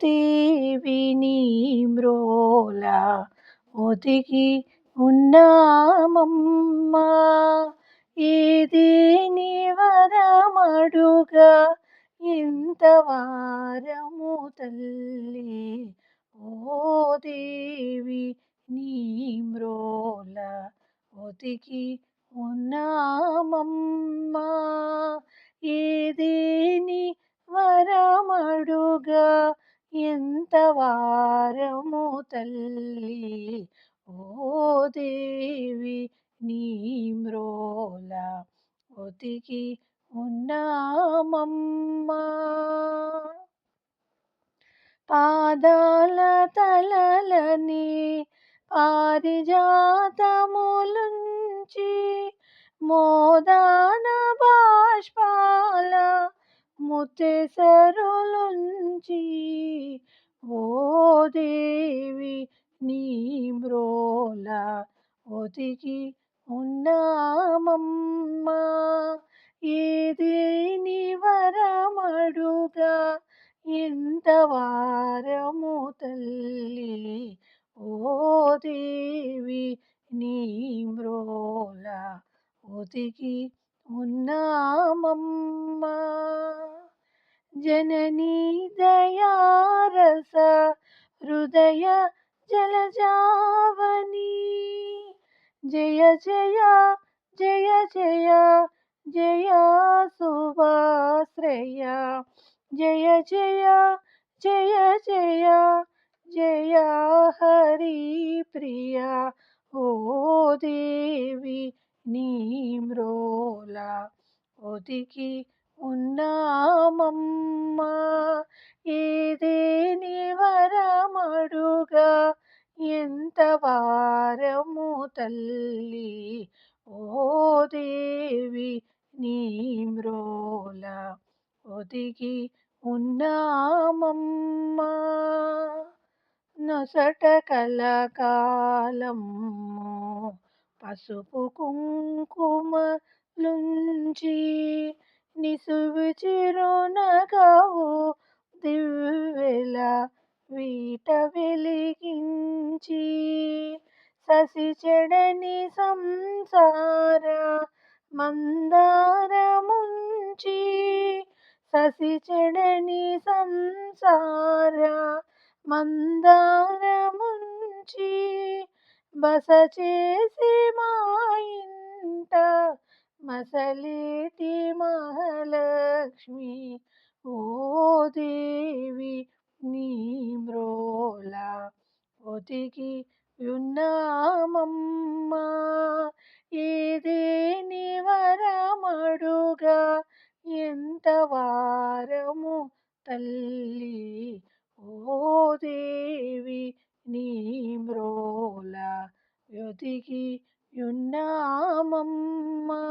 దేవి నీ మ్రోల ఒదిగి ఉన్నామమ్మా. ఏదేని వరమడుగా ఎంత వారము తల్లి. ఓ దేవి నీ మ్రోల ఒదిగి ఉన్నామమ్మా. ఏదేని వరమడుగా ఎంత వారము తల్లి. ఓ దేవి నీ మ్రోల ఒదిగి ఉన్నామమ్మా. పాదాల తలలని పారిజాతములుంచి మోదాన బాష్పాల ముత్తెసరులుంచి ఓ దేవి నీ మ్రోల ఒదిగి ఉన్నామమ్మా. ఏదేని వరమడుగా ఎంత వారము తల్లి. ఓ దేవి నీ మ్రోల ఒదిగి ఉన్నామమ్మా. జననీ దయారస హృదయ జలజావని జయ జయ జయ జయ జయ శుభాశ్రయ జయ జయ జయ జయ జయ హరి ప్రియ. ఓ దేవి నీ మ్రోల ఒదిగి ఉన్నామమ్మా. ఏదేని వరమడుగా ఎంత వారము తల్లి. ఓ దేవి నీ మ్రోల ఒదిగి ఉన్నామమ్మా. నొసట కలకాలము పసుపు కుంకుమలుంచి నిసువు చిరునగవు దివ్వెల వీట వెలిగించి ససి చెడని సంసార మందారముంచి ససి చెడని సంసార మందారముంచి బస చేసి మా ఇంట మసలేటి మహాలక్ష్మి. ఓ దేవి నీ మ్రోల ఒదిగి ఉన్నామమ్మా. ఏదేని వరమడుగా ఎంత వారము తల్లి. ఓ దేవి నీ మ్రోల ఒదిగి ఉన్నామమ్మా.